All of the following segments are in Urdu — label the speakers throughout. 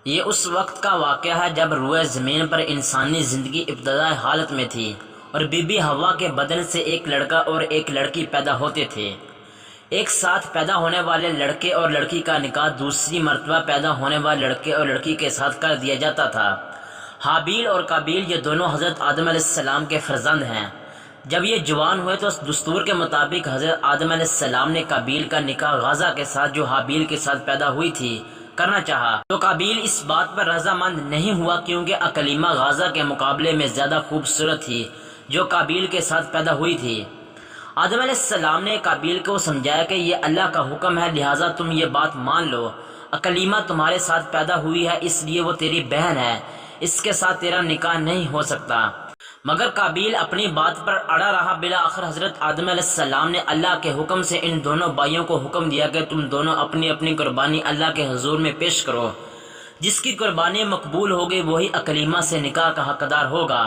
Speaker 1: یہ اس وقت کا واقعہ ہے جب روئے زمین پر انسانی زندگی ابتدائی حالت میں تھی اور بی بی حوا کے بدن سے ایک لڑکا اور ایک لڑکی پیدا ہوتے تھے۔ ایک ساتھ پیدا ہونے والے لڑکے اور لڑکی کا نکاح دوسری مرتبہ پیدا ہونے والے لڑکے اور لڑکی کے ساتھ کر دیا جاتا تھا۔ حابیل اور قابیل یہ دونوں حضرت آدم علیہ السلام کے فرزند ہیں۔ جب یہ جوان ہوئے تو دستور کے مطابق حضرت آدم علیہ السلام نے قابیل کا نکاح غازہ کے ساتھ جو حابیل کے ساتھ پیدا ہوئی تھی کرنا چاہا، تو قابیل اس بات پر رضامند نہیں ہوا کیونکہ اکلیمہ غازہ کے مقابلے میں زیادہ خوبصورت تھی جو قابیل کے ساتھ پیدا ہوئی تھی۔ آدم علیہ السلام نے قابیل کو سمجھایا کہ یہ اللہ کا حکم ہے، لہٰذا تم یہ بات مان لو، اکلیمہ تمہارے ساتھ پیدا ہوئی ہے اس لیے وہ تیری بہن ہے، اس کے ساتھ تیرا نکاح نہیں ہو سکتا۔ مگر قابیل اپنی بات پر اڑا رہا۔ بالآخر حضرت آدم علیہ السلام نے اللہ کے حکم سے ان دونوں بھائیوں کو حکم دیا کہ تم دونوں اپنی اپنی قربانی اللہ کے حضور میں پیش کرو، جس کی قربانی مقبول ہوگی وہی اکلیمہ سے نکاح کا حقدار ہوگا۔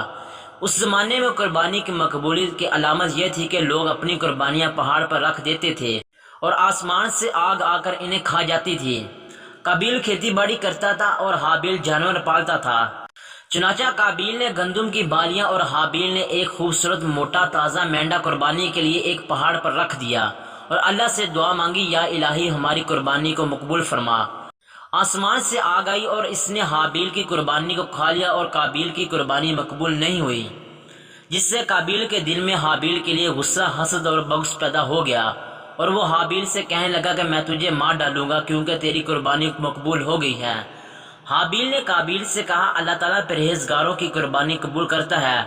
Speaker 1: اس زمانے میں قربانی کی مقبولیت کی علامت یہ تھی کہ لوگ اپنی قربانیاں پہاڑ پر رکھ دیتے تھے اور آسمان سے آگ آ کر انہیں کھا جاتی تھی۔ قابیل کھیتی باڑی کرتا تھا اور حابیل جانور پالتا تھا۔ چنانچہ قابیل نے گندم کی بالیاں اور حابیل نے ایک خوبصورت موٹا تازہ مینڈا قربانی کے لیے ایک پہاڑ پر رکھ دیا اور اللہ سے دعا مانگی، یا الہی ہماری قربانی کو مقبول فرما۔ آسمان سے آگ آئی اور اس نے حابیل کی قربانی کو کھا لیا اور قابیل کی قربانی مقبول نہیں ہوئی، جس سے قابیل کے دل میں حابیل کے لیے غصہ، حسد اور بغض پیدا ہو گیا اور وہ حابیل سے کہنے لگا کہ میں تجھے مار ڈالوں گا کیونکہ تیری قربانی مقبول ہو گئی ہے۔ حابیل نے قابیل سے کہا، اللہ تعالیٰ پرہیزگاروں کی قربانی قبول کرتا ہے،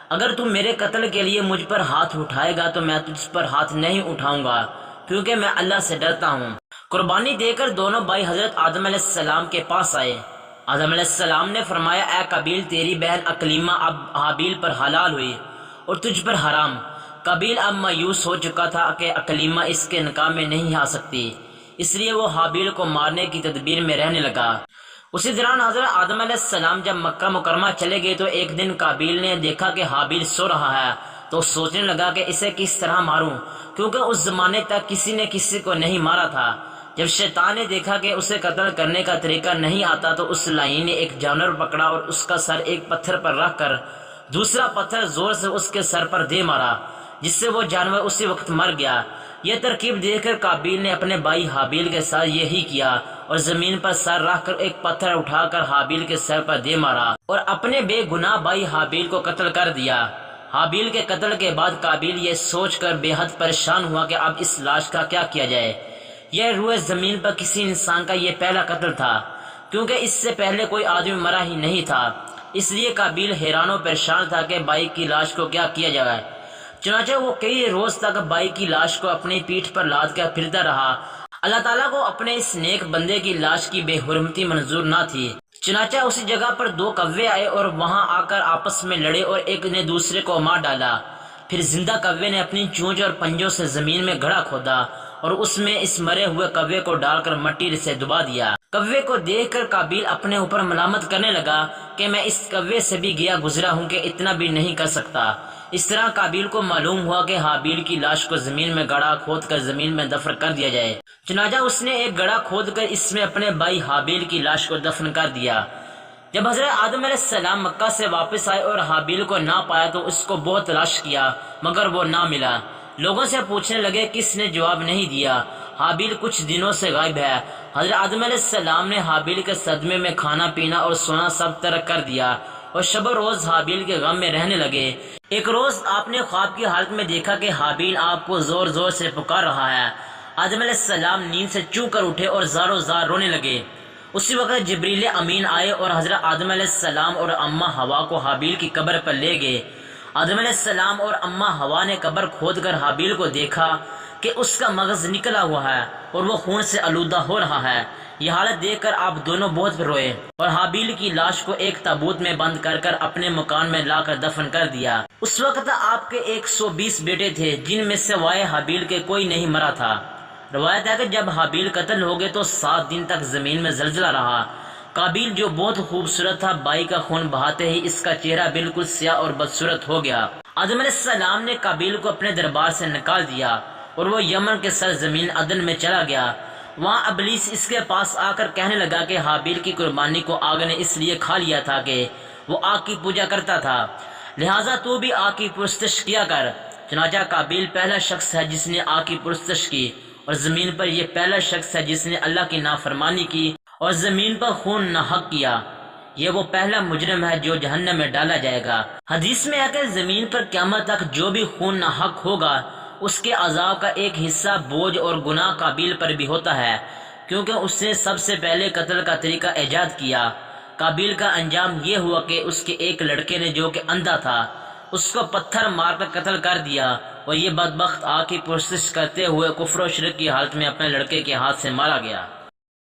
Speaker 1: اگر تم میرے قتل کے لیے مجھ پر ہاتھ اٹھائے گا تو میں تجھ پر ہاتھ نہیں اٹھاؤں گا کیونکہ میں اللہ سے ڈرتا ہوں۔ قربانی دے کر دونوں بھائی حضرت آدم علیہ السلام کے پاس آئے۔ آدم علیہ السلام نے فرمایا، اے قابیل تیری بہن اکلیمہ اب حابیل پر حلال ہوئی اور تجھ پر حرام۔ قابیل اب مایوس ہو چکا تھا کہ اکلیمہ اس کے نکاح میں نہیں آ سکتی، اس لیے وہ حابیل کو مارنے کی تدبیر میں رہنے لگا۔ اسی دوران حضرت آدم علیہ السلام جب مکہ مکرمہ چلے گئے تو ایک دن قابیل نے دیکھا کہ حابیل سو رہا ہے، تو سوچنے لگا کہ اسے کس طرح ماروں کیونکہ اس زمانے تک کسی نے کسی کو نہیں مارا تھا۔ جب شیطان نے دیکھا کہ اسے قتل کرنے کا طریقہ نہیں آتا تو اس لعین نے ایک جانور پکڑا اور اس کا سر ایک پتھر پر رکھ کر دوسرا پتھر زور سے اس کے سر پر دے مارا، جس سے وہ جانور اسی وقت مر گیا۔ یہ ترکیب دیکھ کر قابیل نے اپنے بھائی حابیل کے ساتھ یہی کیا اور زمین پر سر رکھ کر ایک پتھر اٹھا کر حابیل کے سر پر دے مارا اور اپنے بے گناہ بھائی حابیل کو قتل کر دیا۔ حابیل کے قتل کے بعد قابیل یہ سوچ کر بے حد پریشان ہوا کہ اب اس لاش کا کیا کیا جائے۔ یہ روئے زمین پر کسی انسان کا یہ پہلا قتل تھا کیونکہ اس سے پہلے کوئی آدمی مرا ہی نہیں تھا، اس لیے قابیل حیران و پریشان تھا کہ بھائی کی لاش کو کیا کیا جائے۔ چنانچہ وہ کئی روز تک بھائی کی لاش کو اپنی پیٹھ پر لاد کر پھرتا رہا۔ اللہ تعالیٰ کو اپنے اس نیک بندے کی لاش کی بے حرمتی منظور نہ تھی، چنانچہ اسی جگہ پر دو کوے آئے اور وہاں آ کر آپس میں لڑے اور ایک نے دوسرے کو مار ڈالا۔ پھر زندہ کوے نے اپنی چونچ اور پنجوں سے زمین میں گڑھا کھودا اور اس میں اس مرے ہوئے کوے کو ڈال کر مٹی سے دبا دیا۔ کوے کو دیکھ کر قابیل اپنے اوپر ملامت کرنے لگا کہ میں اس کوے سے بھی گیا گزرا ہوں کہ اتنا بھی نہیں کر سکتا۔ اس طرح قابیل کو معلوم ہوا کہ حابیل کی لاش کو زمین میں گڑھا کھود کر زمین میں دفن کر دیا جائے، چنانچہ اس نے ایک گڑھا کھود کر اس میں اپنے بھائی حابیل کی لاش کو دفن کر دیا۔ جب حضرت آدم علیہ السلام مکہ سے واپس آئے اور حابیل کو نہ پایا تو اس کو بہت تلاش کیا مگر وہ نہ ملا۔ لوگوں سے پوچھنے لگے، کس نے جواب نہیں دیا، حابیل کچھ دنوں سے غائب ہے۔ حضرت آدم علیہ السلام نے حابیل کے صدمے میں کھانا پینا اور سونا سب ترک کر دیا اور شب و روز حابیل کے غم میں رہنے لگے۔ ایک روز آپ نے خواب کی حالت میں دیکھا کہ حابیل آپ کو زور زور سے پکار رہا ہے۔ آدم علیہ السلام نیند سے چوں کر اٹھے اور زاروں زار رونے لگے۔ اسی وقت جبریل امین آئے اور حضرت آدم علیہ السلام اور اماں حوا کو حابیل کی قبر پر لے گئے۔ آدم علیہ السلام اور اماں حوا نے قبر کھود کر حابیل کو دیکھا کہ اس کا مغز نکلا ہوا ہے اور وہ خون سے آلودہ ہو رہا ہے۔ یہ حالت دیکھ کر آپ دونوں بہت روئے اور حابیل کی لاش کو ایک تابوت میں بند کر کر اپنے مکان میں لا کر دفن کر دیا۔ اس وقت آپ کے 120 بیٹے تھے جن میں سے وائے حابیل کے کوئی نہیں مرا تھا۔ روایت ہے کہ جب حابیل قتل ہو گئے تو 7 دن تک زمین میں زلزلہ رہا۔ قابیل جو بہت خوبصورت تھا بھائی کا خون بہاتے ہی اس کا چہرہ بالکل سیاہ اور بدصورت ہو گیا۔ آدم علیہ السلام نے قابیل کو اپنے دربار سے نکال دیا اور وہ یمن کے سرزمین عدن میں چلا گیا۔ وہاں ابلیس اس کے پاس آ کر کہنے لگا کہ حابیل کی قربانی کو آگ نے اس لیے کھا لیا تھا کہ وہ آگ کی پوجا کرتا تھا، لہٰذا تو بھی آگ کی پرستش کیا کر۔ چنانچہ قابیل پہلا شخص ہے جس نے آگ کی پرستش کی، اور زمین پر یہ پہلا شخص ہے جس نے اللہ کی نافرمانی کی اور زمین پر خون ناحق کیا۔ یہ وہ پہلا مجرم ہے جو جہنم میں ڈالا جائے گا۔ حدیث میں ہے کہ زمین پر قیامت تک جو بھی خون ناحق ہوگا اس کے عذاب کا ایک حصہ بوجھ اور گناہ قابیل پر بھی ہوتا ہے، کیونکہ اس نے سب سے پہلے قتل کا طریقہ ایجاد کیا۔ قابیل کا انجام یہ ہوا کہ اس کے ایک لڑکے نے جو کہ اندھا تھا اس کو پتھر مار کر قتل کر دیا، اور یہ بدبخت آگ کی پرستش کرتے ہوئے کفر و شرک کی حالت میں اپنے لڑکے کے ہاتھ سے مارا گیا۔